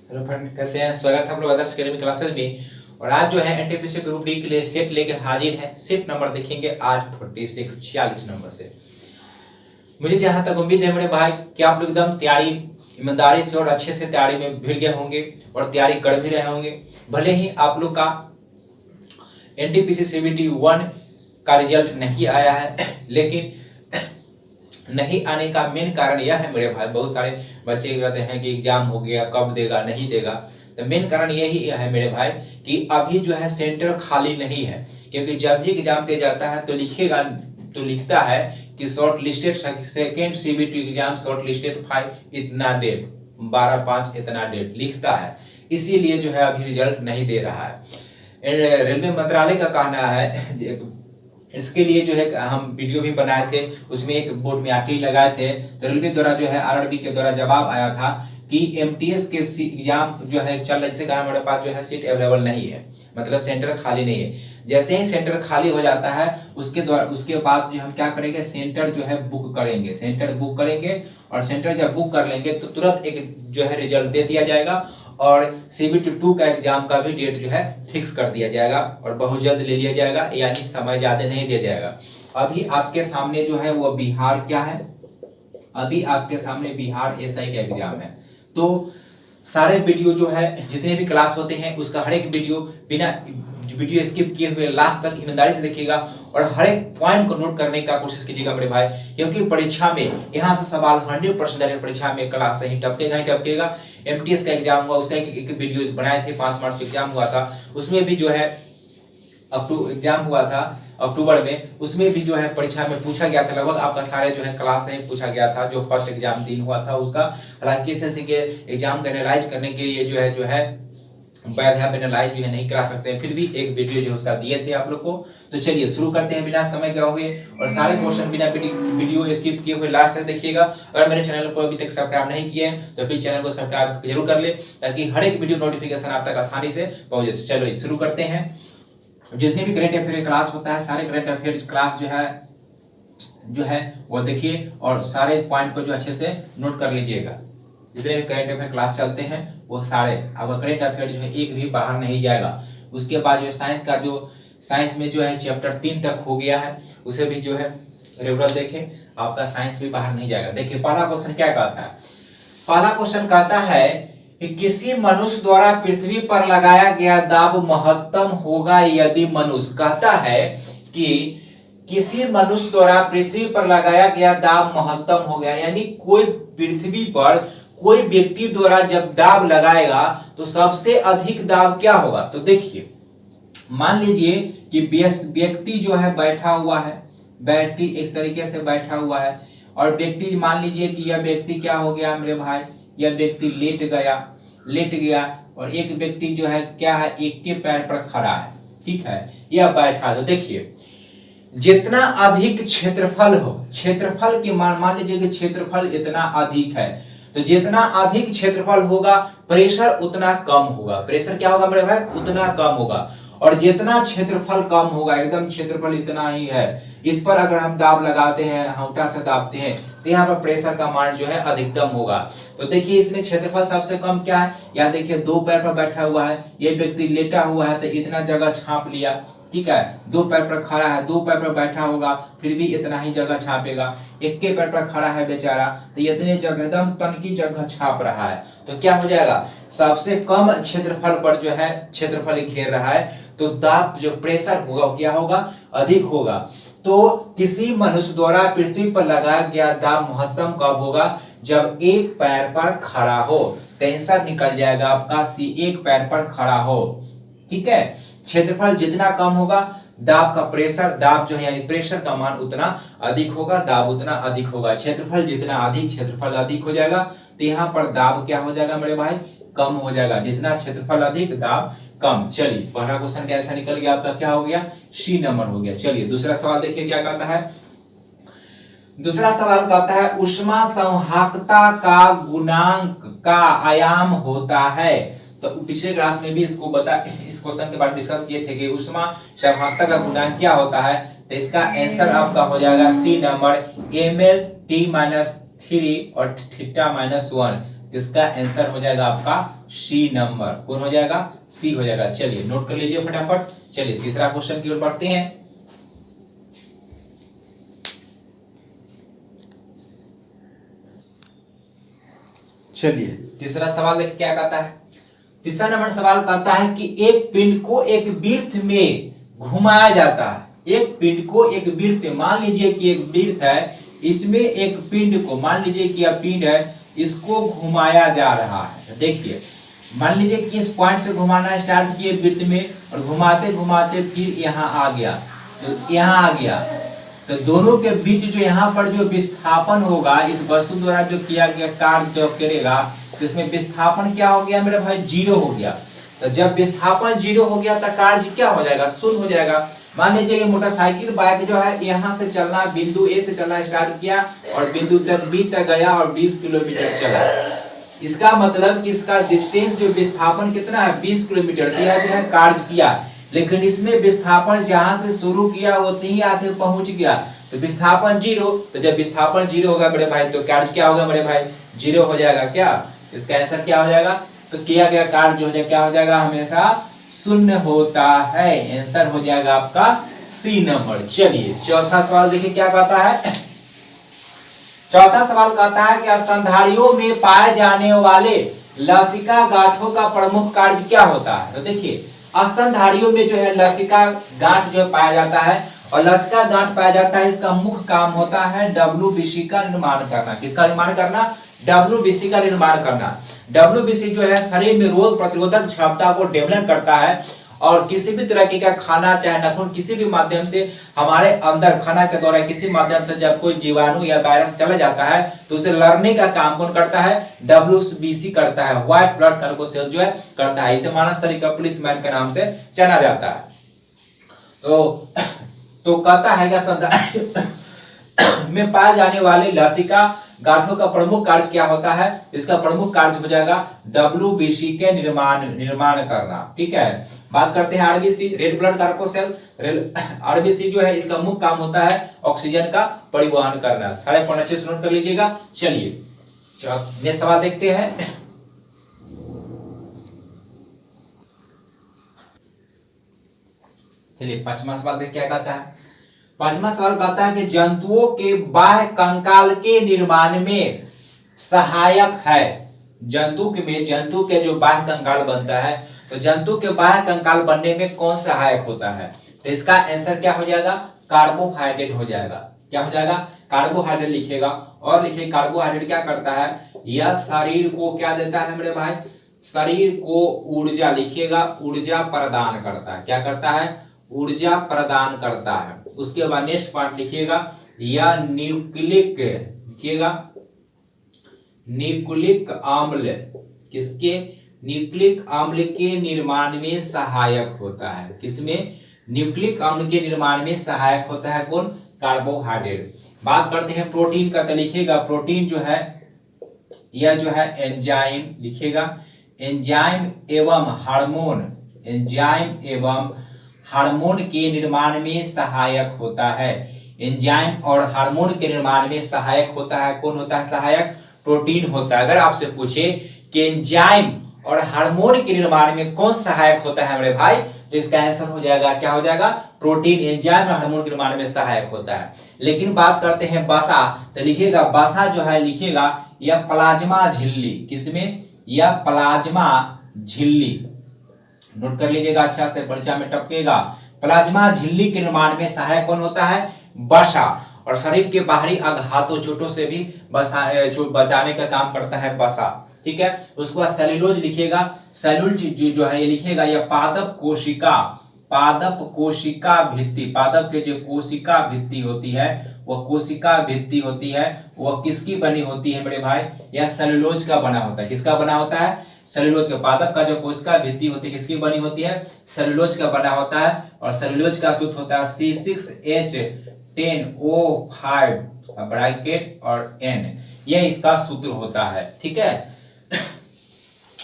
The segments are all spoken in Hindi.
हेलो फ्रेंड, कैसे हैं? स्वागत है आप लोग आदर्श अकेडमी क्लासेस में। और आज जो है एनटीपीसी ग्रुप डी के लिए सेट लेके हाजिर है। सेट नंबर देखेंगे आज 46 नंबर से। मुझे जहां तक उम्मीद है मेरे भाई कि आप लोग एकदम तैयारी ईमानदारी से और अच्छे से तैयारी में भिड़ गए होंगे और तैयारी कर भी रहे होंगे। भले ही आप लोग का एनटीपीसी सीबीटी 1 का रिजल्ट नहीं आया है, लेकिन नहीं आने का मेन कारण यह है मेरे भाई, बहुत सारे बच्चे कहते हैं कि एग्जाम हो गया, कब देगा, नहीं देगा। तो मेन कारण यही है मेरे भाई कि अभी जो है सेंटर खाली नहीं है। क्योंकि जब भी एग्जाम दिया जाता है तो लिखता है कि short listed second CBT exam short listed 5 इतना डेट, 12/5 इतना डेट लिखता है। इसीलिए जो है अभी रिजल्ट नहीं दे रहा है। रेलवे मंत्रालय का कहना है, इसके लिए जो है हम वीडियो भी बनाए थे, उसमें एक बोर्ड में आके लगाए थे। तो रेलवे द्वारा जो है आरआरबी के द्वारा जवाब आया था कि एमटीएस के एग्जाम जो है चल रहा है, जिससे कहा हमारे पास जो है सीट अवेलेबल नहीं है, मतलब सेंटर खाली नहीं है। जैसे ही सेंटर खाली हो जाता है उसके बाद जो हम क्या करेंगे, सेंटर जो है बुक करेंगे। सेंटर बुक करेंगे और सेंटर जब बुक कर लेंगे तो तुरंत एक जो है रिजल्ट दे दिया जाएगा और सीबीटी 2 का एग्जाम का भी डेट जो है फिक्स कर दिया जाएगा और बहुत जल्द ले लिया जाएगा, यानी समय ज्यादा नहीं दिया जाएगा। अभी आपके सामने जो है वो बिहार क्या है, अभी आपके सामने बिहार एसआई का एग्जाम है। तो सारे वीडियो जो है जितने भी क्लास होते हैं उसका हर एक वीडियो बिना वीडियो स्किप किए हुए लास्ट तक ईमानदारी से देखिएगा और हर एक पॉइंट को नोट करने का कोशिश कीजिएगा मेरे भाई। क्योंकि परीक्षा में यहाँ से सवाल 100% परीक्षा में क्लास से ही टपकेगा ही टपकेगा। एमटीएस का एग्जाम हुआ, उसका एक वीडियो बनाए थे, 5 मार्च का एग्जाम हुआ था, उसमें भी जो है एग्जाम हुआ था अक्टूबर में, उसमें भी जो है परीक्षा में पूछा गया था। लगभग आपका सारे जो है क्लास से पूछा गया था जो फर्स्ट एग्जाम दिन हुआ था उसका। हालांकि एसएससी के एग्जाम को एनालाइज करने के लिए जो है बैग है एनालाइज जो है नहीं करा सकते हैं, फिर भी एक वीडियो जो उसका दिए थे आप लोग को। तो चलिए शुरू करते हैं बिना समय गए हुए और सारे क्वेश्चन बिना वीडियो स्किप किए हुए लास्ट तक देखिएगा। अगर मेरे चैनल को अभी तक सब्सक्राइब नहीं किए हैं तो प्लीज चैनल को सब्सक्राइब जरूर कर ले, ताकि हर एक वीडियो नोटिफिकेशन आप तक आसानी से पहुंचे। तो चलो शुरू करते हैं। जितने भी करंट अफेयर क्लास होता है, सारे करंट अफेयर क्लास जो है वो देखिए और सारे पॉइंट को जो अच्छे से नोट कर लीजिएगा। जितने भी करंट अफेयर क्लास चलते हैं वो सारे, आपका करंट अफेयर जो है एक भी बाहर नहीं जाएगा। उसके बाद जो साइंस में जो है चैप्टर 3 तक हो गया है, उसे भी जो है रेगुलर देखें, आपका साइंस भी बाहर नहीं जाएगा। देखिए पहला क्वेश्चन क्या कहता है, पहला क्वेश्चन कहता है कि किसी मनुष्य द्वारा पृथ्वी पर लगाया गया दाब महत्तम होगा यदि मनुष्य, कहता है कि किसी मनुष्य द्वारा पृथ्वी पर लगाया गया दाब महत्तम हो गया, यानी कोई पृथ्वी पर कोई व्यक्ति द्वारा जब दाब लगाएगा तो सबसे अधिक दाब क्या होगा। तो देखिए मान लीजिए कि व्यक्ति जो है बैठा हुआ है, बैटरी इस तरीके से बैठा हुआ है और व्यक्ति मान लीजिए कि यह व्यक्ति क्या हो गया मेरे भाई, यह व्यक्ति लेट गया और एक व्यक्ति जो है क्या है, एक के पैर पर खड़ा है, ठीक है, यह बैठा। तो देखिए जितना अधिक क्षेत्रफल हो, क्षेत्रफल की मान लीजिए कि क्षेत्रफल इतना अधिक है, तो जितना अधिक क्षेत्रफल होगा प्रेशर उतना कम होगा। प्रेशर क्या होगा मेरे भाई, उतना कम होगा। और जितना क्षेत्रफल कम होगा, एकदम क्षेत्रफल इतना ही है, इस पर अगर हम दाब लगाते हैं, हौठा से दाबते हैं, तो यहाँ पर प्रेशर का मान जो है अधिकतम होगा। तो देखिए इसमें क्षेत्रफल सबसे कम क्या है, यहाँ देखिए 2 पैर पर बैठा हुआ है, ये व्यक्ति लेटा हुआ है तो इतना जगह छाप लिया, ठीक है, 2 पैर पर खड़ा है, 2 पैर पर बैठा होगा फिर भी इतना ही जगह छापेगा। एक के पैर पर खड़ा है बेचारा तो इतने जगह एकदम तनकी जगह छाप रहा है, तो क्या हो जाएगा, सबसे कम क्षेत्रफल पर जो है क्षेत्रफल घेर रहा है, तो दाब जो प्रेशर होगा क्या होगा, अधिक होगा। तो किसी मनुष्य द्वारा पृथ्वी पर लगाया गया दाब महत्तम कब होगा, जब एक पैर पर खड़ा हो। टेंशन निकल जाएगा आपका, एक पैर पर खड़ा हो, ठीक है। क्षेत्रफल जितना कम होगा दाब का प्रेशर, दाब जो है यानी प्रेशर का मान उतना अधिक होगा, दाब उतना अधिक होगा। क्षेत्रफल जितना अधिक, क्षेत्रफल अधिक हो जाएगा तो यहाँ पर दाब क्या हो जाएगा मेरे भाई, कम हो जाएगा। जितना क्षेत्रफल अधिक दाब कम। चलिए पहला क्वेश्चन कैसा निकल गया आपका, क्या हो गया, सी नंबर हो गया। चलिए दूसरा सवाल देखिए क्या कहता है। दूसरा सवाल कहता है ऊष्मा संवाहकता का गुणांक का आयाम होता है। तो पिछले क्लास में भी इस क्वेश्चन के बारे में डिस्कस किए थे कि ऊष्मा संवाहकता का गुणांक क्या होता है। तो इसका आंसर आपका हो जाएगा सी नंबर, ml t-3 और थीटा -1। इसका आंसर हो जाएगा आपका सी नंबर। कौन हो जाएगा? सी हो जाएगा। चलिए नोट कर लीजिए फटाफट। चलिए तीसरा क्वेश्चन की ओर बढ़ते हैं। चलिए तीसरा सवाल देखिए क्या कहता है। तीसरा नंबर सवाल कहता है कि एक पिंड को एक वृत्त में घुमाया जाता है। एक पिंड को एक वृत्त, मान लीजिए कि एक वृत्त है, इसमें एक पिंड को, मान लीजिए कि यह पिंड है, इसको घुमाया जा रहा है। देखिए मान लीजिए कि इस पॉइंट से घुमाना स्टार्ट किए वृत्त में, और घुमाते घुमाते फिर यहाँ आ गया, तो यहाँ आ गया, तो दोनों के बीच जो यहाँ पर जो विस्थापन होगा इस वस्तु द्वारा जो किया गया कार्य जो करेगा, तो इसमें विस्थापन क्या हो गया मेरे भाई? जीरो हो गया। तो जब विस्थापन जीरो हो गया तो कार्य क्या हो जाएगा? शून्य हो जाएगा। मान लीजिए कि मोटरसाइकिल बाइक जो है यहाँ से चलना, बिंदु ए से चलना स्टार्ट किया और बिंदु तक बी तक गया और 20 किलोमीटर चला। इसका मतलब कि इसका डिस्टेंस जो विस्थापन कितना है? 20 किलोमीटर दिया गया है, कार्य किया। लेकिन इसमें विस्थापन जहां से शुरू किया वहीं ही आके पहुंच गया, तो विस्थापन जीरो। तो जब विस्थापन जीरो होगा मेरे भाई तो कार्य क्या होगा मेरे भाई? जीरो हो जाएगा। क्या इसका आंसर क्या हो जाएगा? तो किया गया कार्य जो हो जाएगा क्या हो जाएगा? हमेशा शून्य होता है। आंसर हो जाएगा आपका सी नंबर। चलिए चौथा सवाल देखिए क्या कहता है। चौथा सवाल कहता है कि स्तनधारियों में पाए जाने वाले लसिका गांठों का प्रमुख कार्य क्या होता है? तो देखिए स्तनधारियों में जो है लसिका गांठ जो पाया जाता है, और लसिका गांठ पाया जाता है, इसका मुख्य काम होता है WBC का निर्माण करना। किसका निर्माण करना? WBC का निर्माण करना। WBC जो है शरीर में रोग प्रतिरोधक क्षमता को डेवलप करता है, और किसी भी तरह का खाना चाहे नाखून किसी भी माध्यम से हमारे अंदर खाना के द्वारा किसी माध्यम से जब कोई जीवाणु या वायरस चला जाता है तो उसे लड़ने का काम कौन करता है? WBC करता है, व्हाइट ब्लड कार्बोसेल जो है करता है। इसे मानव शरीर का पुलिसमैन के नाम से जाना जाता है। तो कहता है कि में पाए जाने वाले लसिका गांठों का प्रमुख कार्य क्या होता है? इसका प्रमुख कार्य हो जाएगा WBC के निर्माण करना। ठीक है, बात करते हैं RBC, रेड ब्लड कार्बोसेल। RBC जो है इसका मुख्य काम होता है ऑक्सीजन का परिवहन करना। सारे पॉइंट अच्छे से नोट कर लीजिएगा। चलिए नेक्स्ट सवाल देखते हैं। चलिए पांचवा सवाल देख क्या कहता है। पांचवा सवाल कहता है कि जंतुओं के बाह्य कंकाल के निर्माण में सहायक है। जंतु के जो बाह्य कंकाल बनता है, तो जंतु के बाह्य कंकाल बनने में कौन सहायक होता है? तो इसका आंसर क्या हो जाएगा? कार्बोहाइड्रेट हो जाएगा। क्या हो जाएगा? कार्बोहाइड्रेट लिखेगा। और लिखिए कार्बोहाइड्रेट क्या करता है? यह शरीर को क्या देता है मेरे भाई? शरीर को ऊर्जा, लिखिएगा ऊर्जा प्रदान करता है। क्या करता है? ऊर्जा प्रदान करता है। उसके बाद नेक्स्ट पार्ट लिखिएगा, यह न्यूक्लिक, लिखिएगा न्यूक्लिक अम्ल, किसके? न्यूक्लिक अम्ल के निर्माण में सहायक होता है। किसमें? न्यूक्लिक अम्ल के निर्माण में सहायक होता है कौन? कार्बोहाइड्रेट। बात करते हैं प्रोटीन का, तो लिखिएगा प्रोटीन जो है यह जो है एंजाइम, लिखिएगा एंजाइम एवं हार्मोन, एंजाइम एवं हार्मोन के निर्माण में सहायक होता है। एंजाइम और हार्मोन के निर्माण में सहायक होता है कौन होता है? सहायक प्रोटीन होता है। अगर आपसे पूछे कि एंजाइम और हार्मोन के निर्माण में कौन सहायक होता है मेरे भाई, तो इसका आंसर हो जाएगा, क्या हो जाएगा? प्रोटीन एंजाइम और हार्मोन के निर्माण में सहायक होता है। लेकिन बात करते हैं वसा, तो लिखिएगा वसा जो है, लिखिएगा यह प्लाज्मा झिल्ली, किसमें? यह प्लाज्मा झिल्ली, नोट कर लीजिएगा अच्छा से, परीक्षा में टपकेगा। प्लाज्मा झिल्ली के निर्माण में सहायक कौन होता है? वसा। और शरीर के बाहरी आघातों चोटों से भी बचाने का काम करता है वसा। ठीक है, उसके बाद सेल्यूलोज लिखिएगा। सेल्यूलोज जो है ये लिखिएगा यह पादप कोशिका, पादप कोशिका भित्ति, पादप के जो कोशिका भित्ति होती है वह कोशिका भित्ति होती है, वह किसकी बनी होती है मेरे भाई? यह सेल्यूलोज का बना होता है। किसका बना होता है? सेल्यूलोज का। पादप का जो कोशिका भित्ति होती है किसकी बनी होती है? सेल्यूलोज का बना होता है। और सेल्यूलोज का सूत्र होता है C6H10O5 ब्रैकेट और N, यह इसका सूत्र होता है। ठीक है,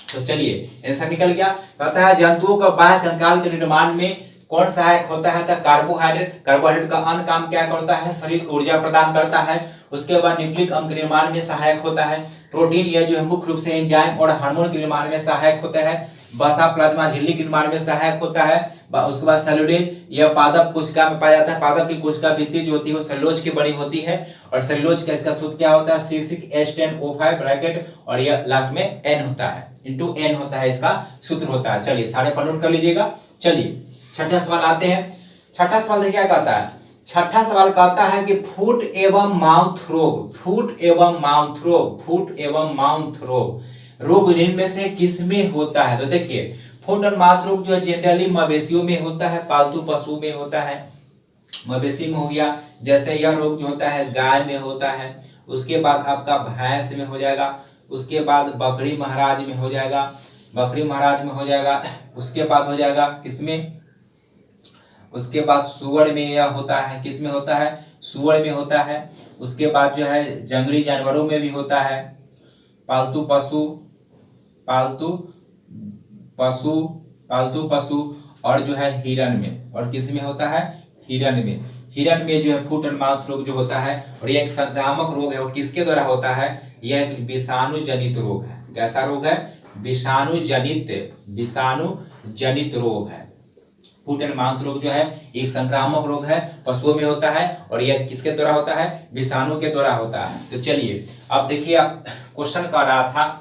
तो चलिए आंसर निकल गया। कहता है जंतुओं का बाह्य कंकाल के निर्माण में कौन सहायक होता है? कार्बोहाइड्रेट। कार्बोहाइड्रेट का अन्य काम क्या करता है? शरीर को ऊर्जा प्रदान करता है। उसके बाद न्यूक्लिक अम्ल के निर्माण में सहायक होता है। प्रोटीन यह जो है मुख्य रूप से एंजाइम और हार्मोन के निर्माण में सहायक होता है। वसा प्लाज्मा झिल्ली के निर्माण में सहायक होता है। उसके बाद सेलुलोज यह पादप कोशिका में पाया जाता है। पादप की कोशिका भित्ति जो होती है वो सेलुलोज की बनी होती है और सेलुलोज का इसका सूत्र क्या होता है C6H10O5 ब्रैकेट और यह लास्ट में N होता है इंटू N होता है, इसका सूत्र होता है। चलिए सारे पर नोट कर लीजिएगा। चलिए छठा सवाल आते हैं। छठा सवाल देखिए क्या कहता है। छठा सवाल कहता है कि फुट एवं माउथ रोग, फुट एवं माउथ रोग, फुट एवं माउथ रोग इनमें से किसमें होता है। तो देखिए फुट और माउथ रोग जो है जनरली मवेशियों में होता है, पालतू पशु में होता है। मवेशी में हो गया, जैसे यह रोग जो होता है गाय में होता है, उसके बाद आपका भैंस में हो जाएगा, उसके बाद बकरी महाराज में हो जाएगा, बकरी महाराज में हो जाएगा, उसके बाद हो जाएगा किसमें, उसके बाद सुअर में यह होता है, किस में होता है, सुअर में होता है। उसके बाद जो है जंगली जानवरों में भी होता है, पालतू पशु, पालतू पशु, पालतू पशु और जो है हिरन में, और किस में होता है, हिरन में। हिरन में जो है फुट एंड माउथ रोग जो होता है और यह एक संक्रामक रोग है और किसके द्वारा होता है, यह एक विषाणु जनित रोग है। कैसा रोग है, विषाणु जनित रोग है। फुट एंड माउथ रोग जो है एक संक्रामक रोग है, पशुओं में होता है और यह किसके द्वारा होता है, विषाणु के द्वारा होता है। तो चलिए अब देखिए, आप क्वेश्चन कर रहा था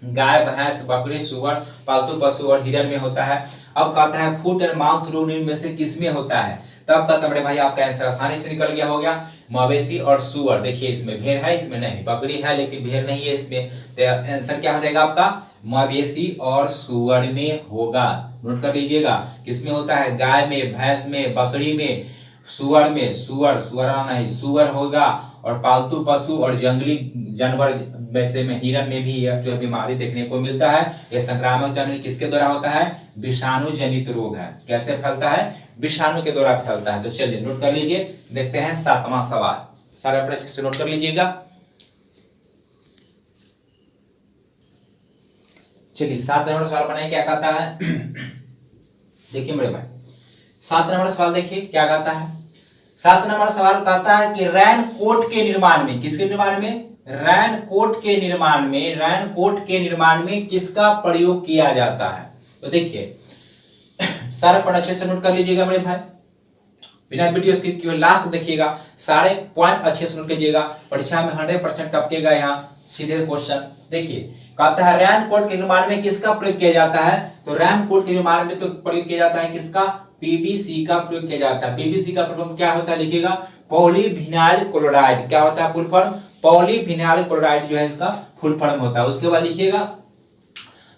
गाय भैंस बकरी सुअर पालतू पशु और हिरन में होता है। अब कहता है फुट एंड माउथ रोग इनमें से किसमें होता है। तब कहता बड़े भाई आपका आंसर आसानी से निकल गया, हो गया मवेशी और सुअर। देखिए इसमें भेड़ है, इसमें नहीं, बकरी है लेकिन भेड़ नहीं है इसमें, तो आंसर क्या हो जाएगा आपका, मवेशी और सुअर में होगा। नोट कर लीजिएगा, किसमें होता है, गाय में, भैंस में, बकरी में, सुअर में, सुअर नहीं, सुअर होगा और पालतू पशु और जंगली जानवर वैसे में हिरन में भी यह जो है बीमारी देखने को मिलता है। यह संक्रामक जनित किसके द्वारा होता है, विषाणु जनित रोग है। कैसे फैलता है, विषाणु के द्वारा फैलता है। तो चलिए नोट कर लीजिए, देखते हैं सातवां सवाल, सारे अपने से नोट कर लीजिएगा। चलिए 7 नंबर सवाल बनाए, क्या कहता है देखिए मेरे भाई 7 नंबर सवाल देखिए क्या कहता है। 7 नंबर सवाल कहता है कि रैन कोट के निर्माण में, किसके निर्माण में, रैन कोट के निर्माण में, रैन कोट के निर्माण में किसका प्रयोग किया जाता है। तो देखिए सारे पॉइंट अच्छे से नोट कर लीजिएगा मेरे भाई, बिना वीडियो स्किप किए लास्ट देखिएगा, सारे पॉइंट अच्छे से नोट कीजिएगा। परीक्षा में 100% टपकेगा यहाँ सीधे क्वेश्चन। देखिए कहता है रैन कोट के निर्माण में किसका प्रयोग किया जाता है। तो रैन कोट के निर्माण में तो प्रयोग किया जाता है किसका, पीवीसी का प्रयोग किया जाता है। पीवीसी का प्रयोग क्या होता है लिखिएगा, पॉलीविनाइल क्लोराइड। क्या होता है फुल फॉर्म, पॉलीविनाइल क्लोराइड जो है इसका फुल फॉर्म होता है। उसके बाद लिखिएगा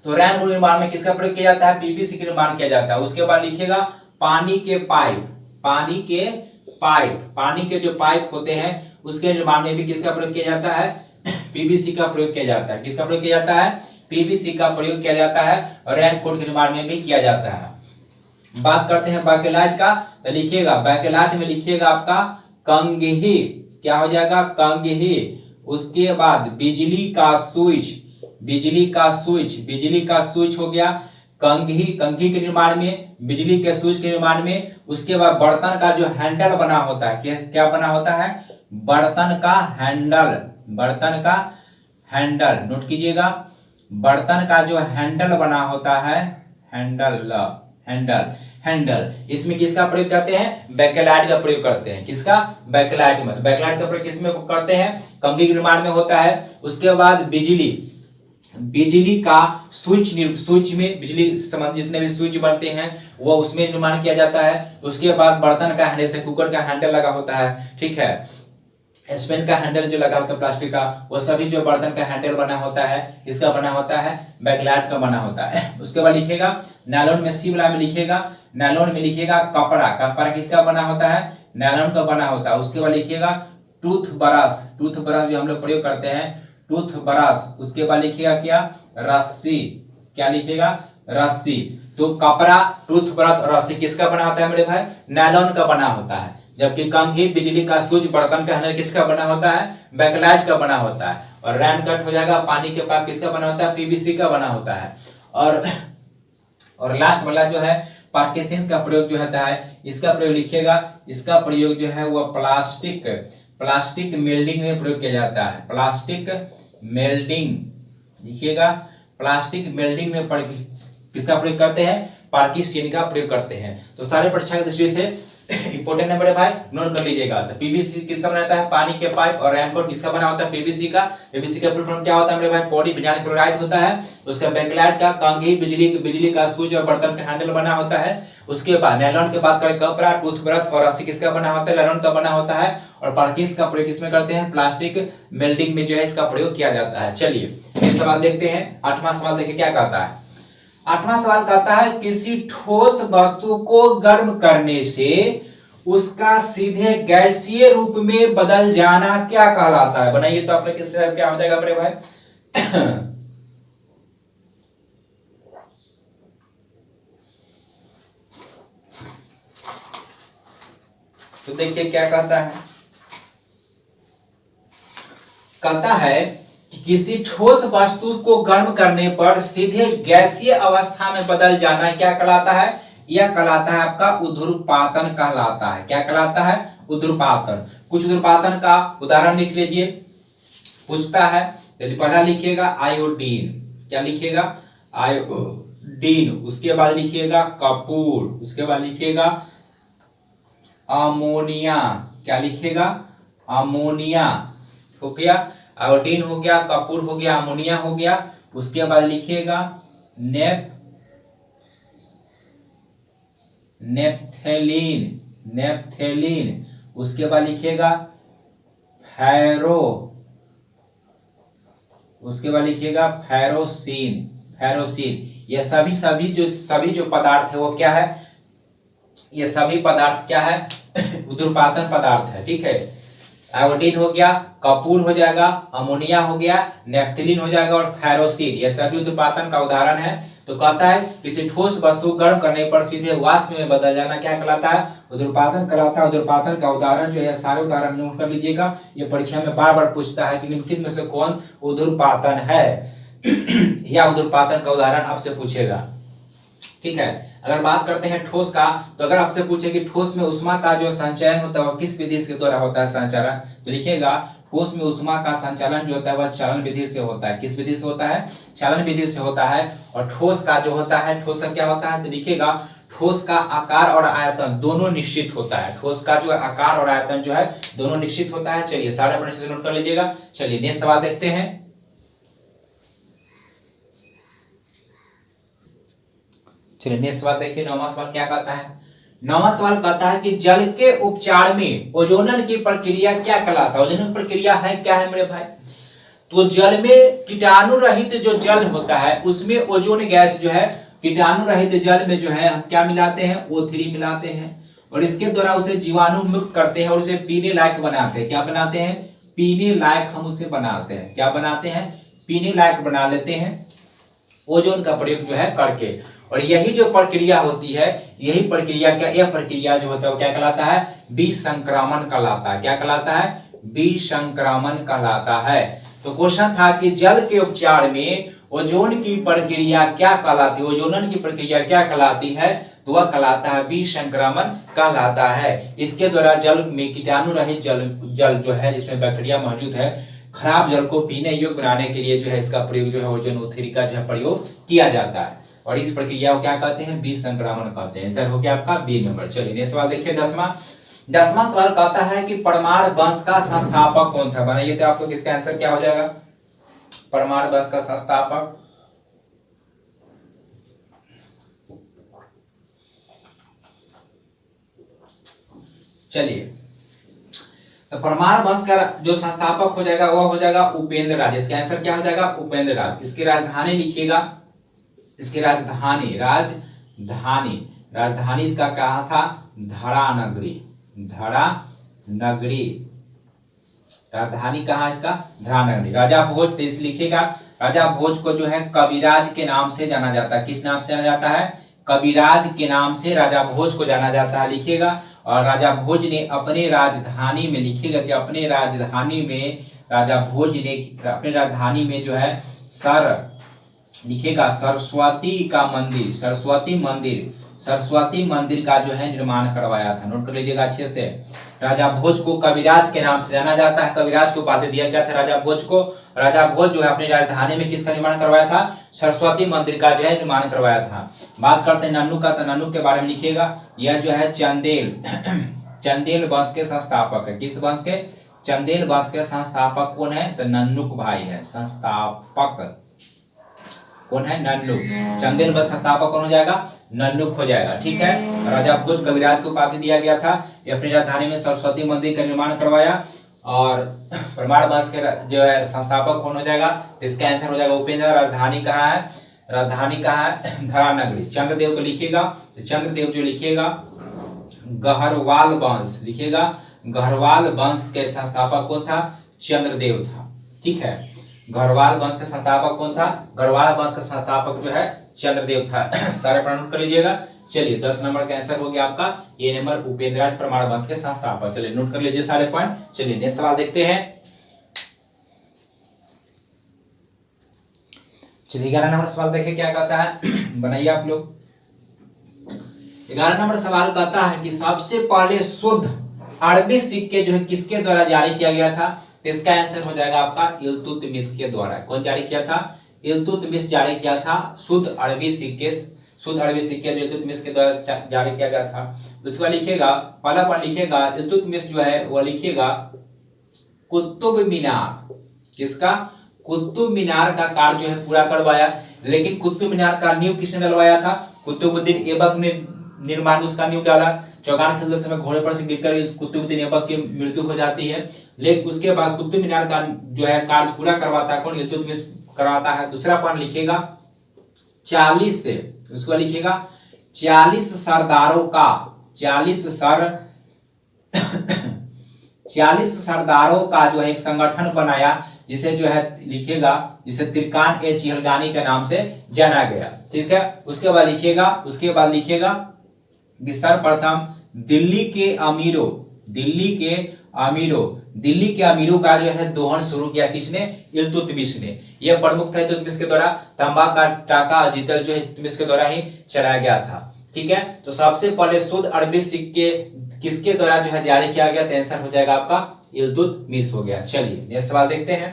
तो रैन कोट निर्माण में किसका प्रयोग किया जाता है, पीवीसी का निर्माण किया जाता है। उसके बाद लिखिएगा पानी के पाइप, पानी के जो पाइप होते हैं उसके निर्माण में भी किसका प्रयोग किया जाता है, पीवीसी का प्रयोग किया जाता है। किसका प्रयोग किया जाता है, पीवीसी का प्रयोग किया जाता है और रैन कोट के निर्माण में भी किया जाता है। बात करते हैं बैकेलाइट का, तो लिखिएगा बैकेलाइट में लिखिएगा आपका कंघी, क्या हो जाएगा, कंघी। उसके बाद बिजली का स्विच, बिजली का स्विच हो गया, कंघी के निर्माण में, बिजली के स्विच के निर्माण में। उसके बाद बर्तन का जो हैंडल बना होता है, क्या बना होता है, बर्तन का हैंडल, नोट कीजिएगा, बर्तन का जो हैंडल बना होता है, हैंडल, इसमें किसका प्रयोग करते हैं, बैकेलाइट का प्रयोग करते हैं। किसका, बैकेलाइट में। बैकेलाइट का प्रयोग किसमें करते हैं, कंघी के निर्माण में होता है। उसके बाद बिजली का स्विच में, बिजली से संबंधित जितने भी स्विच बनते हैं वो उसमें निर्माण किया जाता है। उसके बाद बर्तन का हैंडल, जैसे कुकर का हैंडल लगा होता है, ठीक है, स्पेन का हैंडल जो लगा होता है प्लास्टिक का, वो सभी जो बर्तन का हैंडल बना होता है इसका बना होता है, बैकलाइट का बना होता है। उसके बाद लिखिएगा नायलॉन में, सी वाला में लिखिएगा, नायलॉन में लिखिएगा कपड़ा किसका बना होता है, नायलॉन का बना होता है। उसके बाद लिखिएगा टूथब्रश जो हम लोग प्रयोग करते हैं, टूथब्रश। उसके बाद लिखिएगा क्या, रस्सी, क्या लिखिएगा, रस्सी। तो कपड़ा, टूथब्रश और रस्सी किसका बना होता है मेरे भाई, नायलॉन का बना होता है। जबकि कंघी, बिजली का स्विच, बर्तन का हैंडल किसका बना होता है, बैकलाइट का बना होता है। और रैन कट हो जाएगा, पानी के पाइप किसका बना होता है, पीवीसी का बना होता है। और लास्ट वाला जो है पार्टीशंस का प्रयोग जो होता है, इसका प्रयोग लिखिएगा, इसका प्रयोग जो है वह प्लास्टिक मेल्डिंग में प्रयोग किया जाता है। प्लास्टिक मेल्डिंग लिखिएगा, प्लास्टिक मेल्डिंग में किसका प्रयोग करते हैं? पार्किसिन का प्रयोग करते हैं। तो सारे परीक्षा की दृष्टि से इंपोर्टेंट नंबर है भाई, नोट कर लीजिएगा। तो पीवीसी किसका बनाता है? पानी के पाइप। और रेनकोट किसका बना होता है? पीवीसी का। पीवीसी का फुल फॉर्म क्या होता है मेरे भाई? पॉलीविनाइल क्लोराइड होता है। उसका बैकलाइट का कंघी, बिजली का स्विच और बर्तन का हैंडल बना होता है। उसके बाद नायलॉन की बात करें, कपड़ा, टूथब्रश और रस्सी किसका बना होता है? नायलॉन का बना होता है। और पार्किस का प्रयोग किसमें करते हैं? प्लास्टिक मेल्डिंग में जो है इसका प्रयोग किया जाता है। चलिए ये सवाल देखते हैं। 8वां सवाल देखिए क्या कहता है। 8वां सवाल कहता है किसी ठोस वस्तु को गर्म करने से उसका सीधे गैसीय रूप में बदल जाना क्या कहलाता है? बनाइए तो आपने किससे क्या हो जाएगा मेरे भाई? तो देखिए क्या कहता है। कहता है कि किसी ठोस वस्तु को गर्म करने पर सीधे गैसीय अवस्था में बदल जाना क्या कहलाता है? यह कहलाता है आपका ऊध्रुपातन कहलाता है। क्या कहलाता है? ऊध्रुपातन। कुछ ऊध्रुपातन का उदाहरण लिख लीजिए, पूछता है। पहला लिखिएगा आयोडीन। क्या लिखिएगा? आयोडीन। उसके बाद लिखिएगा कपूर। उसके बाद लिखिएगा अमोनिया। क्या लिखिएगा? अमोनिया हो गया, आयोडीन हो गया, कपूर हो गया, अमोनिया हो गया। उसके बाद लिखिएगा नेप्थेलीन। उसके बाद लिखिएगा उसके बाद लिखिएगा फेरोसीन। ये सभी जो पदार्थ है वो क्या है? ये सभी पदार्थ क्या है? ऊध्रुपातन पदार्थ है। ठीक है, आयोडीन हो गया, कपूर हो जाएगा, अमोनिया हो गया, नेप्थलीन हो जाएगा और फेरोसीन, ये सभी ऊध्रुपातन का उदाहरण है। तो कहता है किसी ठोस वस्तु गर्म करने पर सीधे वाष्प में बदल जाना क्या कहलाता है? ऊध्रुपातन कहलाता है। ऊध्रुपातन का उदाहरण जो है, सारे उदाहरण नोट कर लीजिएगा, ये परीक्षा में बार बार पूछता है कि निम्नलिखित में से कौन ऊध्रुपातन है या ऊध्रुपातन का उदाहरण आपसे पूछेगा। ठीक है, अगर बात करते हैं ठोस का, तो अगर आपसे पूछे कि ठोस में उष्मा का जो संचयन होता है वो किस विधि के द्वारा होता है संचालन, तो लिखिएगा ठोस में उष्मा का संचालन जो होता है वह चालन विधि से होता है। किस विधि से होता है? चालन विधि से होता है। और ठोस का जो होता है, ठोस का क्या होता है? तो लिखिएगा ठोस का आकार और आयतन दोनों निश्चित होता है। ठोस का जो आकार और आयतन जो है दोनों निश्चित होता है। चलिए सारे अपने नोट कर लीजिएगा। चलिए नेक्स्ट सवाल देखते हैं। चलिए नेक्स्ट सवाल देखिए। 9वां सवाल क्या कहता है? 9वां सवाल कहता है कि जल के उपचार में ओजोनन की प्रक्रिया क्या कहलाता है? ओजोनन प्रक्रिया है क्या है मेरे भाई? तो जल में कीटाणु रहित जो जल होता है उसमें ओजोन गैस जो है, कीटाणु रहित जल में जो है हम क्या मिलाते हैं? O3 मिलाते हैं और इसके द्वारा उसे जीवाणु मुक्त करते हैं और उसे पीने लायक बनाते हैं। क्या बनाते हैं? पीने लायक हम उसे बनाते हैं। क्या बनाते हैं? पीने लायक बना लेते हैं ओजोन का प्रयोग जो है करके। और यही जो प्रक्रिया होती है, यही प्रक्रिया यह प्रक्रिया जो होता है वो क्या कहलाता है? विसंक्रमण कहलाता है। क्या कहलाता है? विसंक्रमण कहलाता है। तो क्वेश्चन था कि जल के उपचार में ओजोन की प्रक्रिया क्या कहलाती है? ओजोनन की प्रक्रिया क्या कहलाती है? तो वह कहलाता है विसंक्रमण कहलाता है। इसके द्वारा जल में कीटाणु रहित जल जो है जिसमें बैक्टीरिया मौजूद है, खराब जल को पीने योग्य बनाने के लिए जो है इसका प्रयोग जो है ओजोन O3 का जो है प्रयोग किया जाता है। और इस प्रक्रिया को क्या कहते हैं? विसंक्रमण कहते हैं। आंसर हो गया आपका बी नंबर। चलिए नेक्स्ट सवाल देखिए। 10वां सवाल कहता है कि परमाणु वंश का संस्थापक कौन था? बनाइए तो आपको किसका आंसर क्या हो जाएगा? परमाणु वंश का संस्थापक चलिए, तो परमाणु वंश का जो संस्थापक हो जाएगा वह हो जाएगा उपेंद्र राज। इसका आंसर क्या हो जाएगा? उपेंद्र राज। इसकी राजधानी लिखिएगा, इसकी राजधानी इसका कहा था? धरा नगरी। राजधानी कहाँ इसका? धरा नगरी। राजा भोज, तो इस लिखिएगा राजा भोज को जो है कविराज के नाम से जाना जाता है। किस नाम से जाना जाता है? कविराज के नाम से राजा भोज को जाना जाता है। लिखिएगा। और राजा भोज ने अपने राजधानी में, लिखिएगा कि अपने राजधानी में राजा भोज ने अपने राजधानी में जो है लिखिएगा सरस्वती मंदिर का जो है निर्माण करवाया था। नोट कर लीजिएगा अच्छे से। राजा भोज को कविराज के नाम से जाना जाता है, कविराज को उपाधि दिया गया था राजा भोज को। राजा भोज जो है अपनी राजधानी में किसका निर्माण करवाया था, सरस्वती मंदिर का जो है निर्माण करवाया था। बात करते हैं नन्नू का, तो नन्नू के बारे में लिखिएगा, यह जो है चंदेल चंदेल वंश के संस्थापक है। किस वंश के, चंदेल वंश के संस्थापक कौन है, तो नन्नुक भाई है। संस्थापक कौन है, नन्नुक। चंदेल वंश संस्थापक कौन हो जाएगा, नन्नुक हो जाएगा। ठीक है, राजा भोज कविराज को उपाधि दिया गया था। ये अपनी राजधानी में सरस्वती मंदिर का निर्माण करवाया। और परमार वंश के जो है संस्थापक कौन हो जाएगा, तो इसका आंसर हो जाएगा उपेंद्र। राजधानी कहाँ है, राजधानी कहाँ है, धरानगरी। चंद्रदेव को लिखिएगा, तो चंद्रदेव जो लिखिएगा गहरवाल वंश, लिखिएगा गहरवाल वंश के संस्थापक कौन था, चंद्रदेव था। ठीक है, गढ़वाल वंश का संस्थापक कौन था, गढ़वाल वंश का संस्थापक जो है चंद्रदेव था। सारे प्रश्न कर लीजिएगा। चलिए 10 नंबर का आंसर हो गया आपका ए नंबर, उपेंद्रराज परमार वंश के संस्थापक। चलिए नोट कर लीजिए सारे पॉइंट। चलिए नेक्स्ट सवाल देखते हैं। चलिए 11 नंबर सवाल देखिए क्या कहता है, बनाइए आप लोग। 11 नंबर सवाल कहता है कि सबसे पहले शुद्ध अरबी सिक्के जो है किसके द्वारा जारी किया गया था, तो इसका आंसर हो जाएगा आपका इल्तुतमिश के द्वारा। कौन जारी किया था, इल्तुतमिश जारी किया था शुद्ध अरबी सिक्के। शुद्ध अरबी सिक्के जो इल्तुतमिश के द्वारा जारी किया गया था। उसके बाद लिखिएगा, पहला पॉइंट लिखिएगा, इल्तुतमिश जो है वह लिखिएगा कुतुब मीनार। किसका, कुतुब मीनार का कार्य जो है पूरा करवाया। लेकिन कुतुब मीनार का नींव किसने डलवाया था, कुतुबुद्दीन ऐबक ने निर्माण उसका नींव डाला। चौगान खेलते समय घोड़े पर से गिरकर कुतुबुद्दीन ऐबक की मृत्यु हो जाती है। लेकिन उसके बाद कुतुब मीनार का जो है कार्य पूरा करवाता है कौन, इल्तुतमिश करवाता है। दूसरा पॉइंट लिखिएगा 40 से, उसको लिखिएगा 40 सरदारों का, 40 सरदारों का जो है एक संगठन बनाया, जिसे जो है लिखिएगा, जिसे तिरकान ए चिहलगानी के नाम से जाना गया। ठीक है, उसके बाद लिखिएगा कि सर्वप्रथम दिल्ली के अमीरों का जो है दोहन शुरू किया किसने, इल्तुतमिश ने। यह प्रमुख था इल्तुतमिश के द्वारा। तांबा का टाका जितल जो है इल्तुतमिश के द्वारा ही चलाया गया था। ठीक है, तो सबसे पहले शुद्ध अरबी सिक्के किसके द्वारा जो है जारी किया गया, तो आंसर हो जाएगा आपका इल्तुतमिश हो गया। चलिए नेक्स्ट सवाल देखते हैं।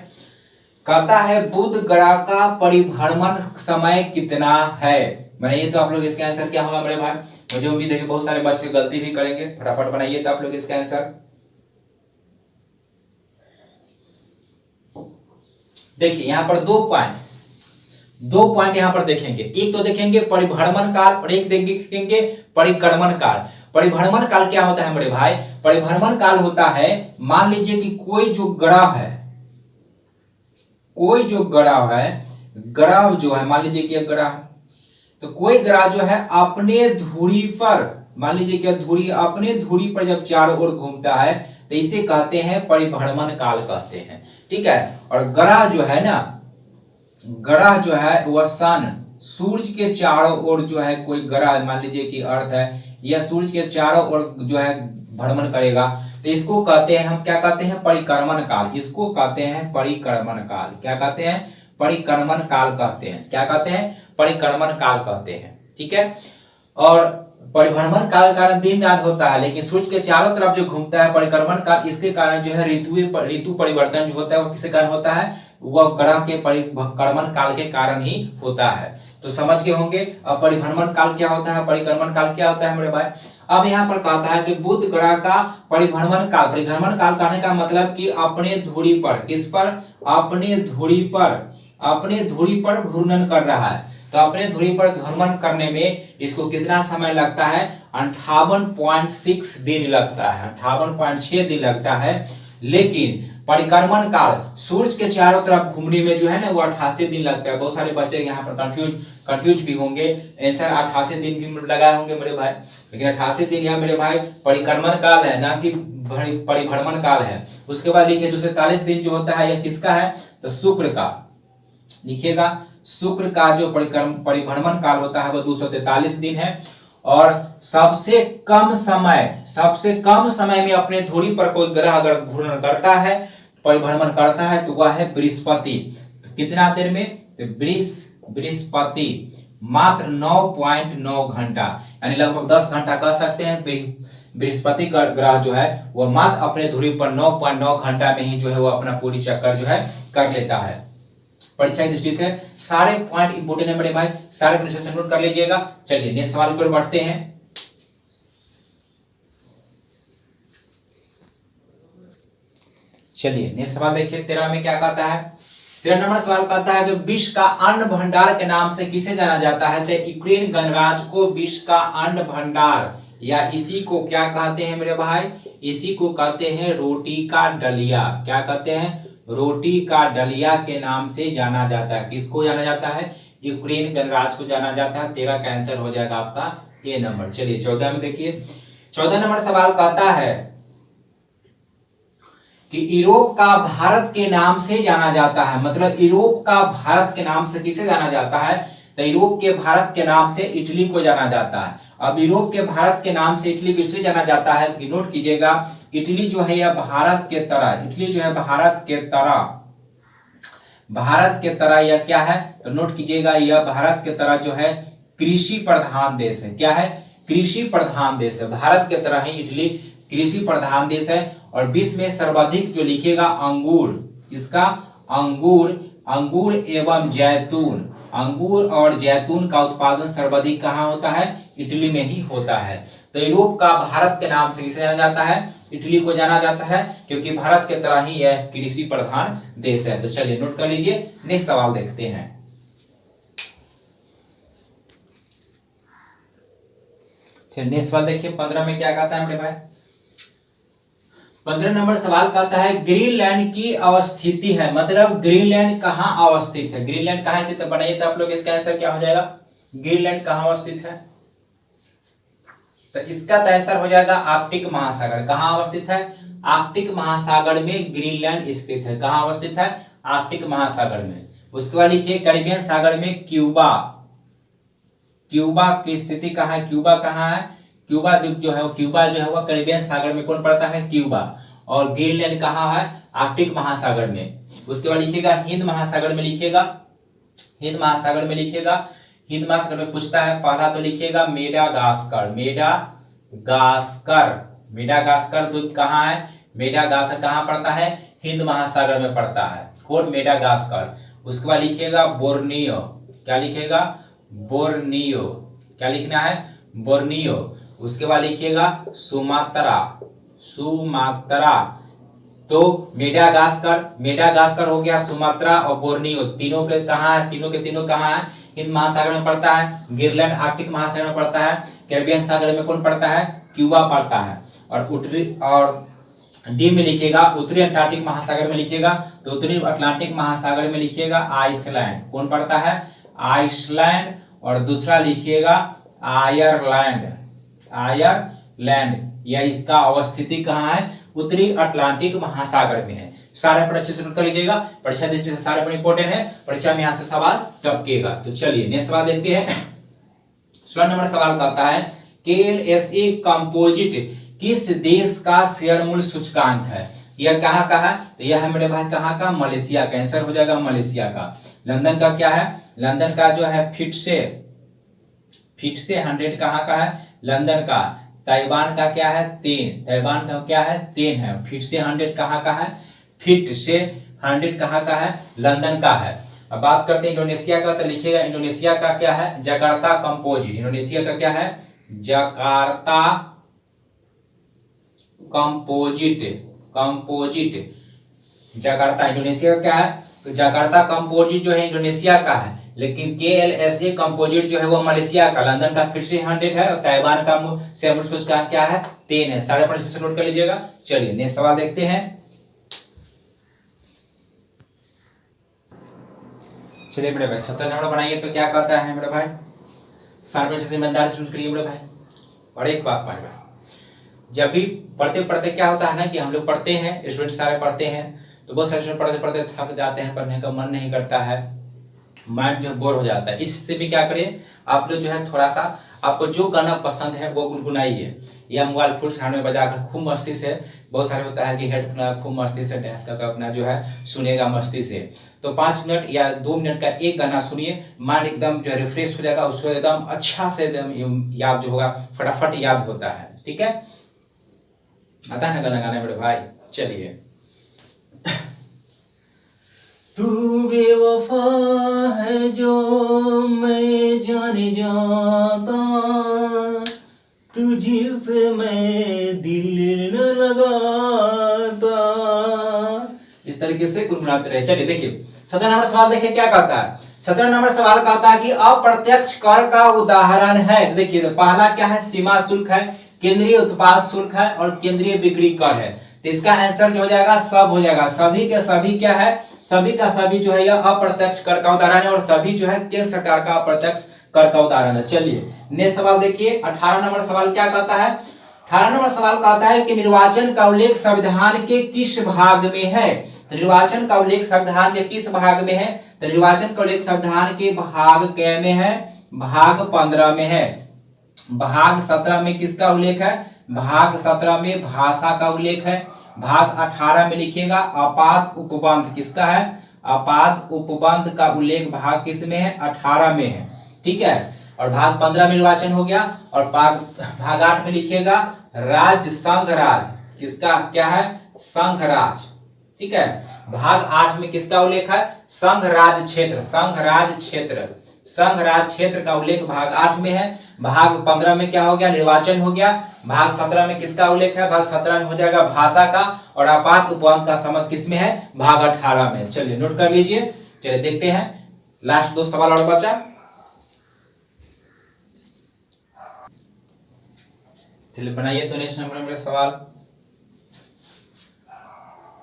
कहता है बुध ग्रह का परिभ्रमण समय कितना है। बनाइए तो आप लोग इसका आंसर क्या होगा मेरे भाई। मुझे उम्मीद है कि बहुत सारे बच्चे गलती भी करेंगे, फटाफट बनाइए तो आप लोग इसका आंसर। देखिए यहाँ पर दो पॉइंट यहाँ पर देखेंगे। एक तो देखेंगे परिभ्रमण काल और एक देखेंगे परिक्रमण काल। परिभ्रमण काल क्या होता है मेरे भाई, परिभ्रमण काल होता है, मान लीजिए कि कोई जो ग्रह जो है मान लीजिए कि ग्रह, तो कोई ग्रह जो है अपने धुरी पर, मान लीजिए कि धुरी अपने धुरी पर जब चारों ओर घूमता है तो इसे कहते हैं परिभ्रमण काल कहते हैं। ठीक है, और ग्रह जो है वह सन, सूरज के चारों ओर जो है कोई ग्रह, मान लीजिए कि अर्थ है, यह सूरज के चारों ओर जो है भ्रमण करेगा, तो इसको कहते हैं, हम क्या कहते हैं, परिक्रमण काल। इसको कहते हैं परिक्रमण काल। क्या कहते हैं, परिक्रमण काल कहते हैं। क्या कहते हैं, परिक्रमण काल कहते हैं। ठीक है, और परिभ्रमण काल का दिन रात होता है, लेकिन सूर्य के चारों तरफ जो घूमता है परिक्रमण काल, इसके कारण जो है ऋतु परिवर्तन जो होता है वो किसके कारण होता है, वह ग्रह के परिक्रमण काल के कारण ही होता है। तो समझ गए होंगे अब परिभ्रमण काल क्या होता है, परिक्रमण काल क्या होता है मेरे भाई। अब यहाँ पर कहता है कि बुध ग्रह का परिभ्रमण काल कहने का मतलब कि अपने धुरी पर, किस पर, अपने धुरी पर घूर्णन कर रहा है। तो अपने धुरी पर घूर्णन करने में इसको कितना समय लगता है, 58.6 दिन लगता है, 58.6 दिन लगता है। लेकिन परिक्रमण काल सूर्य के चारों तरफ घूमने में जो है ना वो 88 दिन लगता है। बहुत सारे बच्चे यहाँ पर कंफ्यूज भी होंगे, आंसर 88 दिन भी लगाए होंगे मेरे भाई, लेकिन 88 दिन यहाँ मेरे भाई परिक्रमण काल है, ना कि परिभ्रमण काल है। उसके बाद लिखिए 243 दिन जो होता है यह किसका है, तो शुक्र का। लिखिएगा शुक्र का जो परिभ्रमण काल होता है वह 243 दिन है। और सबसे कम समय में अपने धुरी पर कोई ग्रह अगर घूर्णन करता है, परिभ्रमण करता है, तो वह है बृहस्पति। तो कितना देर में, तो बृहस्पति मात्र 9.9 घंटा, यानी लगभग 10 घंटा कह सकते हैं। बृहस्पति ग्रह जो है वह मात्र अपने धुरी पर 9.9 घंटा में ही जो है वो अपना पूरी चक्कर जो है कर लेता है। परीक्षा की दृष्टि से सारे पॉइंट इंपोर्टेंट है बड़े भाई, सारे पॉइंट नोट कर लीजिएगा। चलिए नेक्स्ट सवाल की ओर बढ़ते हैं। चलिए नेक्स्ट सवाल देखिए 13 में क्या कहता है। 13 नंबर सवाल कहता है कि विश्व का अन्न भंडार के नाम से किसे जाना जाता है। तो यूक्रेन गणराज्य को विश्व का अन्न भंडार या इसी को क्या कहते हैं मेरे भाई, इसी को कहते हैं रोटी का डलिया। क्या कहते हैं, रोटी का डलिया के नाम से जाना जाता है। किसको जाना जाता है, यूक्रेन गणराज्य को जाना जाता है। 13 का आंसर हो जाएगा आपका ए नंबर। चलिए 14 में देखिए, 14 नंबर सवाल कहता है कि यूरोप का भारत के नाम से जाना जाता है। मतलब यूरोप का भारत के नाम से किसे जाना जाता है, तो यूरोप के भारत के नाम से इटली को जाना जाता है। अब यूरोप के भारत के नाम से इटली को इसलिए जाना जाता है कि नोट कीजिएगा, इटली जो है यह भारत के तरह, इटली जो है भारत के तरह यह क्या है, तो नोट कीजिएगा यह भारत के तरह जो है कृषि प्रधान देश है। क्या है, कृषि प्रधान देश है। भारत के तरह ही इटली कृषि प्रधान देश है। और विश्व में सर्वाधिक जो लिखेगा अंगूर, इसका अंगूर एवं जैतून, अंगूर और जैतून का उत्पादन सर्वाधिक कहाँ होता है, इटली में ही होता है। तो यूरोप का भारत के नाम से किसे जाना जाता है, इटली को जाना जाता है, क्योंकि भारत के तरह ही यह कृषि प्रधान देश है। तो चलिए नोट कर लीजिए, नेक्स्ट सवाल देखते हैं। चलिए नेक्स्ट सवाल देखिए 15 में क्या कहता है मेरे भाई। 15 नंबर सवाल कहता है ग्रीनलैंड की अवस्थिति है। मतलब ग्रीनलैंड कहाँ अवस्थित है, ग्रीनलैंड कहाँ स्थित है, बनाइए तो आप लोग इसका आंसर क्या हो जाएगा, ग्रीनलैंड कहाँ अवस्थित है। तो इसका तो आंसर हो जाएगा आर्कटिक महासागर। कहाँ अवस्थित है, आर्कटिक महासागर में ग्रीनलैंड स्थित है। कहाँ अवस्थित है, आर्कटिक महासागर में। उसके बाद लिखिए कैरिबियन सागर में क्यूबा, क्यूबा की स्थिति कहाँ है, क्यूबा कहाँ है, क्यूबा द्वीप जो है वो कैरिबियन सागर में कौन पड़ता है, क्यूबा। और ग्रीनलैंड कहाँ है, आर्कटिक महासागर में। उसके बाद लिखिएगा हिंद महासागर में, लिखिएगा हिंद महासागर में, लिखिएगा हिंद महासागर में पूछता है। पहला तो लिखिएगा मेडागास्कर, मेडागास्कर द्वीप कहाँ है, मेडागास्कर कहाँ पड़ता है, हिंद महासागर में पड़ता है, कौन, मेडागास्कर। उसके बाद लिखिएगा बोर्नियो, क्या लिखिएगा, बोर्नियो, क्या लिखना है, बोर्नियो। उसके बाद लिखिएगा सुमात्रा, तो मेडागास्कर हो गया, सुमात्रा और बोर्नियो तीनों के कहाँ है, तीनों कहाँ है, हिंद महासागर में पड़ता है। ग्रीनलैंड आर्कटिक महासागर में पड़ता है। कैरिबियन सागर में कौन पड़ता है, क्यूबा पड़ता है। और डी में लिखिएगा उत्तरी अटलांटिक महासागर में, लिखिएगा तो उत्तरी अटलांटिक महासागर में लिखिएगा आइसलैंड, कौन पड़ता है, आइसलैंड। और दूसरा लिखिएगा आयरलैंड, या इसका अवस्थिति कहाँ है, उत्तरी अटलांटिक महासागर में है। सारे पर अच्छे से नोट कर लीजिएगा, परीक्षा दृष्टि से सारे पर इंपोर्टेंट है, परीक्षा में यहाँ से सवाल टपकेगा। तो चलिए नेक्स्ट सवाल देखते हैं। 16 नंबर सवाल कहता है KLSA कंपोजिट किस देश का शेयर मूल्य सूचकांक है। यह कहाँ का है, तो यह है मेरे भाई कहाँ का, मलेशिया का। आंसर हो जाएगा मलेशिया का। लंदन का क्या है, लंदन का जो है फिट से 100 कहाँ का है, लंदन का। ताइवान का क्या है, 10, ताइवान का क्या है, 10 है। फिट से 100 कहाँ का है, फिट से 100 कहाँ का है, लंदन का है। अब बात करते हैं इंडोनेशिया का, तो लिखिएगा इंडोनेशिया का क्या है, जकार्ता कंपोजिट। इंडोनेशिया का क्या है, जकार्ता कंपोजिट, जकार्ता इंडोनेशिया का क्या है, तो जकार्ता कंपोजिट जो है इंडोनेशिया का है। लेकिन KLSA कंपोजिट जो है वो मलेशिया का। लंदन का फिर से 100 है और ताइवान का शेयर मूल्य सूचकांक क्या है, 10 है। सारे पर नोट कर लीजिएगा। चलिए नेक्स्ट सवाल देखते हैं। चलिए मेरे भाई 17 नंबर बनाइए, तो क्या कहता है मेरे भाई, सारे पर ईमानदारी से नोट करिए मेरे भाई। और एक बात मेरे भाई, जब भी पढ़ते क्या होता है ना कि हम लोग पढ़ते हैं, स्टूडेंट सारे पढ़ते हैं, तो बहुत सारे स्टूडेंट पढ़ते थक जाते हैं, पढ़ने का मन नहीं करता है, माइंड जो है बोर हो जाता है। इससे भी क्या करें आप लोग जो है थोड़ा सा आपको जो गाना पसंद है वो गुनगुनाइए, या मोबाइल फुल साउंड में बजाकर खूब मस्ती से, बहुत सारे होता है कि हेडफोन खूब मस्ती से डांस करके अपना जो है सुनेगा मस्ती से। तो 5 मिनट या 2 मिनट का एक गाना सुनिए, माइंड एकदम जो है रिफ्रेश हो जाएगा, उसको एकदम अच्छा से एकदम याद जो होगा फटाफट याद होता है। ठीक है, आता है ना गाना गाने मेरे भाई? चलिए। तू बेवफा है जो मैं जाने जाता, तुझसे मैं दिल न लगाता, इस तरीके से गुनगुनाते रहे। चलिए देखिए 17 नंबर सवाल देखिए क्या कहता है। 17 नंबर सवाल कहता है कि अप्रत्यक्ष कर का उदाहरण है। देखिए तो पहला क्या है, सीमा शुल्क है, केंद्रीय उत्पाद शुल्क है और केंद्रीय बिक्री कर है। तो इसका आंसर जो हो जाएगा सब हो जाएगा। सभी के सभी क्या है, सभी का सभी जो है यह अप्रत्यक्ष कर का उदाहरण है और सभी जो है केंद्र सरकार का अप्रत्यक्ष कर का उदाहरण है। चलिए नेक्स्ट सवाल देखिए 18 नंबर सवाल क्या कहता है। 18 नंबर सवाल कहता है कि निर्वाचन का उल्लेख संविधान के किस भाग में है। तो निर्वाचन का उल्लेख संविधान के किस भाग में है। तो निर्वाचन का उल्लेख संविधान के भाग कै में है, भाग 15 में है। भाग 17 में किसका उल्लेख है, भाग 17 में भाषा का उल्लेख है। भाग 18 में लिखिएगा आपात उपबंध किसका है, आपात उपबंध का उल्लेख भाग किस में है, 18 में है। ठीक है, और भाग 15 में निर्वाचन हो गया। और भाग 8 में लिखिएगा राज्य संघ राज किसका क्या है, संघ राज। ठीक है, भाग 8 में किसका उल्लेख है, संघ राज क्षेत्र, संघ राज क्षेत्र, संघ राज क्षेत्र का उल्लेख भाग 8 में है। भाग 15 में क्या हो गया, निर्वाचन हो गया। भाग 17 में किसका उल्लेख है, भाग 17 में हो जाएगा भाषा का। और आपात उपबंध का संबंध किस में है, भाग 18 में। चलिए नोट कर लीजिए। चलिए देखते हैं लास्ट 2 सवाल और बचा। चलिए बनाइए तो नेक्स्ट नंबर में सवाल।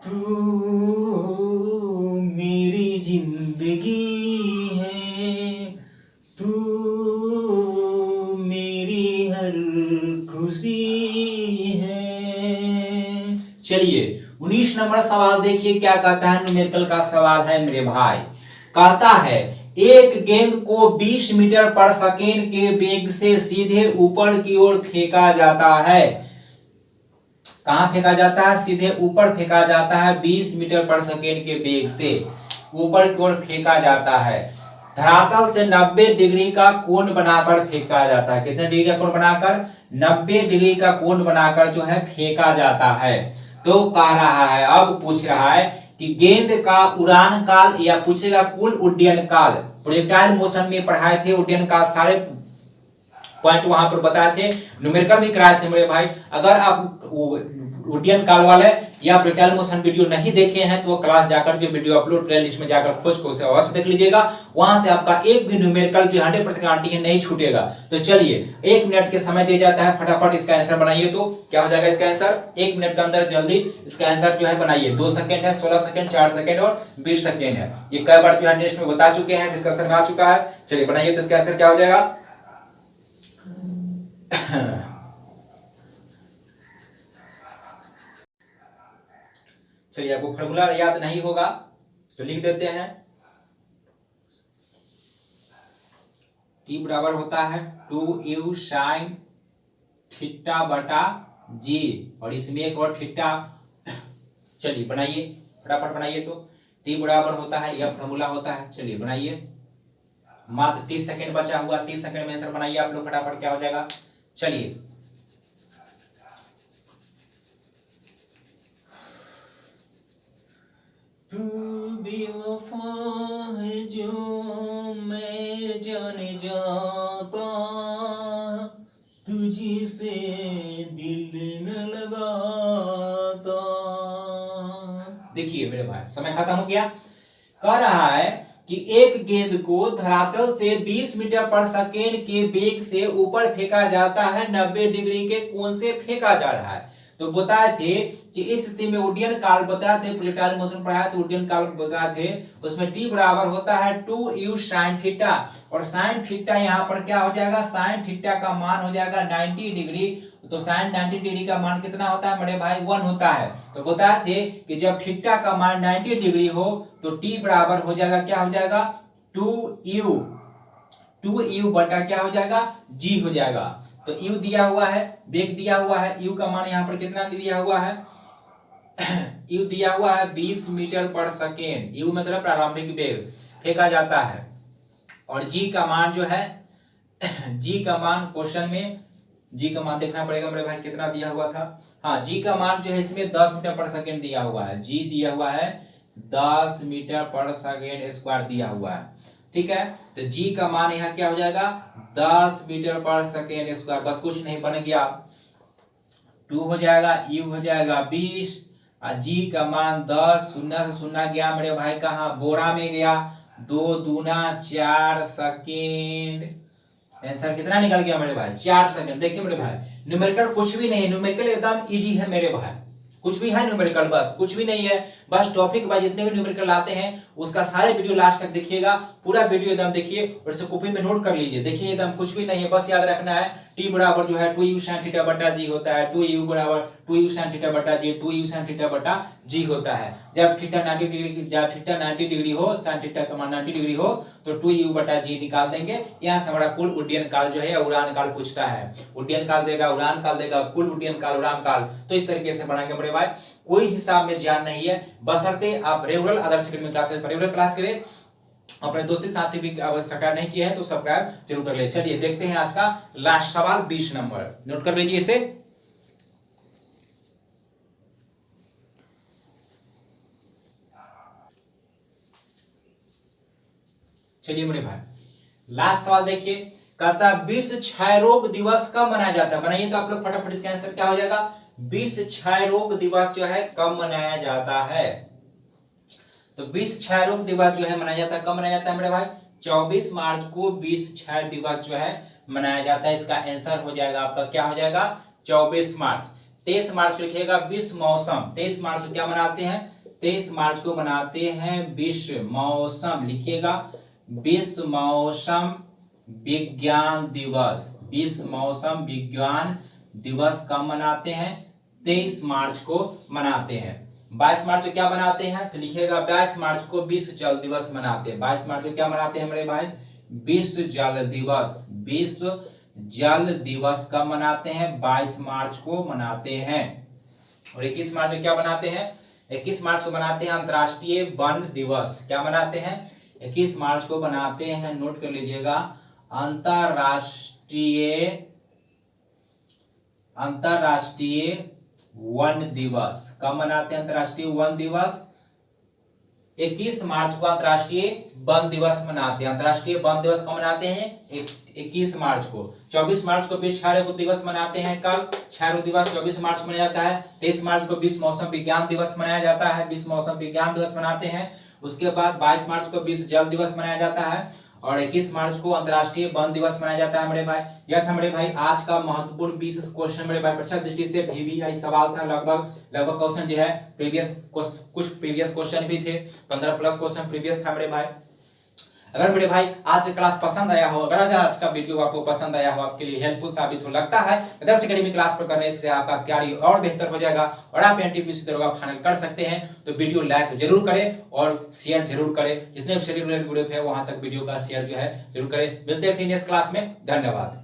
तू मेरी जिंदगी है, तू मेरी हर खुशी है। चलिए 19 नंबर सवाल देखिए क्या कहता है। न्यूमेरिकल का सवाल है मेरे भाई। कहता है एक गेंद को 20 मीटर पर सेकेंड के वेग से सीधे ऊपर की ओर फेंका जाता है। कहां फेंका जाता है, सीधे ऊपर फेंका जाता है। 20 मीटर पर सेकेंड के वेग से ऊपर की ओर फेंका जाता है। धरातल से 90 डिग्री का कोण बनाकर फेंका जाता है। कितने डिग्री का कोण बनाकर, 90 डिग्री का कोण बनाकर जो है फेंका जाता है। तो कह रहा है, अब पूछ रहा है कि गेंद का उड़ान काल, या पूछेगा कुल उड्डयन काल। प्रोजेक्टाइल मोशन में पढ़ाए थे उड्डयन काल, सारे पॉइंट वहां पर बताए थे, न्यूमेरिकल भी कराए थे मेरे भाई। अगर आप उड्डयन काल वाले या प्रोजेक्टाइल मोशन वीडियो नहीं देखे हैं तो वो क्लास जाकर जो वीडियो अपलोड प्लेलिस्ट में जाकर खोज को उसे अवश्य देख लीजिएगा। वहां से आपका एक भी न्यूमेरिकल जो 100% गारंटी है नहीं छूटेगा। तो चलिए 1 मिनट के समय दिया जाता है, फटाफट इसका आंसर बनाइए। तो क्या हो जाएगा इसका आंसर, 1 मिनट के अंदर जल्दी इसका आंसर जो है बनाइए। 2 सेकंड है, 16 सेकंड, 4 सेकंड और 20 सेकंड है। ये कई बार जो है टेस्ट में बता चुके हैं, डिस्कशन में आ चुका है। चलिए बनाइए तो इसका आंसर क्या हो जाएगा। चलिए आपको फॉर्मूला याद नहीं होगा तो लिख देते हैं। T बराबर होता है 2u sin थीटा बटा g, और इसमें एक और थीटा। चलिए बनाइए फटाफट बनाइए। तो T बराबर होता है, यह फॉर्मूला होता है। चलिए बनाइए, मात्र 30 सेकंड बचा हुआ, 30 सेकंड में आंसर बनाइए आप लोग फटाफट, क्या हो जाएगा। चलिए तू बेवफा है जो मैं जाने जाता, तुझसे दिल न लगाता। देखिए मेरे भाई समय खत्म हो गया। कह रहा है कि एक गेंद को धरातल से 20 मीटर पर सेकेंड के वेग से ऊपर फेंका जाता है, 90 डिग्री के कोण से फेंका जा रहा है। तो बताए थे कि इस स्थिति में उड्डयन काल बताए थे, प्रोजेक्टाइल मोशन पढ़ाया तो उड्डयन काल बताए थे। उसमें T बराबर होता है 2u sin थीटा, और sin थीटा यहाँ पर क्या हो जाएगा, sin थीटा का मान हो जाएगा 90 डिग्री। तो sin 90 डिग्री का मान कितना होता है मेरे भाई, 1 होता है। तो बताए थे कि जब थीटा का मान 90 डिग्री हो तो T बराबर हो जाएगा, क्या हो जाएगा, 2u 2u बटा क्या हो जाएगा, g हो जाएगा। तो u दिया हुआ है, वेग दिया हुआ है, u का मान यहाँ पर कितना दिया हुआ है, u दिया हुआ है 20 मीटर पर सेकेंड। u मतलब प्रारंभिक वेग फेंका जाता है। और g का मान जो है g का मान क्वेश्चन में g का मान देखना पड़ेगा मेरे भाई, कितना दिया हुआ था। हाँ, g का मान जो है इसमें 10 मीटर पर सेकेंड दिया हुआ है। g दिया हुआ है 10 मीटर पर सेकेंड स्क्वायर दिया हुआ है, ठीक है। तो g का मान यहाँ क्या हो जाएगा, 10 मीटर पर सेकेंड स्क्वायर, बस कुछ नहीं, बन गया 2 हो जाएगा, u हो जाएगा 20 और g का मान 10, शून्य से शून्य गया मेरे भाई कहाँ, बोरा में गया, 2 दूना 4 सेकेंड। आंसर कितना निकल गया मेरे भाई, 4 सेकंड। देखिए मेरे भाई, न्यूमेरिकल कुछ भी नहीं है, न्यूमेरिकल एकदम इजी है मेरे भाई, कुछ भी है न्यूमेरिकल, बस कुछ भी नहीं है। बस टॉपिक वाइज जितने भी न्यूमेरिकल आते हैं उसका सारे वीडियो लास्ट तक देखिएगा, पूरा वीडियो एकदम देखिए और इसे कॉपी में नोट कर लीजिए। देखिए एकदम कुछ भी नहीं है, बस याद रखना है t बराबर जो है 2u sin थीटा बटा g होता है, 2u बराबर 2u sin थीटा बटा g, 2u sin थीटा बटा g होता है। जब थीटा 90 डिग्री, जब थीटा 90 डिग्री हो, sin थीटा का मान 90 डिग्री हो तो 2u बटा g निकाल देंगे। यहाँ से हमारा कुल उड्डयन काल जो है उड़ान काल पूछता है, उड्डयन काल देगा, उड़ान काल देगा, कुल उड्डयन काल, उड़ान काल, तो इस तरीके से बनाएंगे मेरे भाई। कोई हिसाब में ज्ञान नहीं है, बशर्ते आप रेगुलर आदर्श एकेडमी क्लासेस पर रेगुलर क्लास करें। अपने दोस्ती साथी भी सब्सक्राइब नहीं किए हैं तो सब्सक्राइब जरूर कर ले। चलिए देखते हैं आज का लास्ट सवाल 20 नंबर, नोट कर लीजिए इसे। चलिए मेरे भाई, लास्ट सवाल देखिए, कहता है विश्व क्षय रोग दिवस कब मनाया जाता है। बनाइए तो आप लोग फटाफट, इसका आंसर क्या हो जाएगा, विश्व क्षय रोग दिवस जो है कब मनाया जाता है। तो विश्व क्षय रोग दिवस जो है मनाया जाता है, कब मनाया जाता है मेरे भाई, 24 मार्च को विश्व क्षय दिवस जो है मनाया जाता है। इसका आंसर हो जाएगा आपका क्या हो जाएगा, 24 मार्च। 23 मार्च को लिखिएगा विश्व मौसम, 23 मार्च को क्या मनाते हैं, 23 मार्च को मनाते हैं विश्व मौसम, लिखिएगा विश्व मौसम विज्ञान दिवस। विश्व मौसम विज्ञान दिवस कब मनाते हैं, 23 मार्च को मनाते हैं। 22 मार्च को क्या मनाते हैं, तो लिखिएगा 22 मार्च को विश्व जल दिवस मनाते हैं। 22 मार्च को क्या मनाते हैं मेरे भाई, विश्व जल दिवस। विश्व जल दिवस कब मनाते हैं, 22 मार्च को मनाते हैं। और 21 मार्च को क्या मनाते हैं, 21 मार्च को मनाते हैं अंतर्राष्ट्रीय वन दिवस। क्या मनाते हैं, 21 मार्च को बनाते हैं, नोट कर लीजिएगा, अंतरराष्ट्रीय वन दिवस। कब मनाते हैं अंतरराष्ट्रीय वन दिवस, 21 मार्च को अंतरराष्ट्रीय वन दिवस मनाते हैं। अंतरराष्ट्रीय वन दिवस कब मनाते हैं, 21 मार्च को। 24 मार्च को विश्व क्षय रोग दिवस मनाते हैं, कब, क्षय रोग दिवस 24 मार्च को मनाया जाता है। 23 मार्च को विश्व मौसम विज्ञान दिवस मनाया जाता है, विश्व मौसम विज्ञान दिवस मनाते हैं। उसके बाद 22 मार्च को विश्व जल दिवस मनाया जाता है और 21 मार्च को अंतरराष्ट्रीय वन दिवस मनाया जाता है मेरे भाई। यह था मेरे भाई आज का महत्वपूर्ण 20 क्वेश्चन मेरे भाई, परीक्षा दृष्टि से VVI सवाल था। लगभग क्वेश्चन जो है प्रीवियस, कुछ प्रीवियस क्वेश्चन भी थे, 15 प्लस क्वेश्चन प्रीवियस था मेरे भाई। अगर मेरे भाई आज का क्लास पसंद आया हो, अगर आज का वीडियो आपको पसंद आया हो, आपके लिए हेल्पफुल साबित हो, लगता है आदर्श एकेडमी क्लास पर करने से आपका तैयारी और बेहतर हो जाएगा और आप एनटीपीसी दरोगा फाइनल कर सकते हैं, तो वीडियो लाइक जरूर करें और शेयर जरूर करें। जितने भी शेड्यूल वीडियो है वहां तक वीडियो का शेयर जो है जरूर करें। मिलते हैं फिर नेक्स्ट क्लास में, धन्यवाद।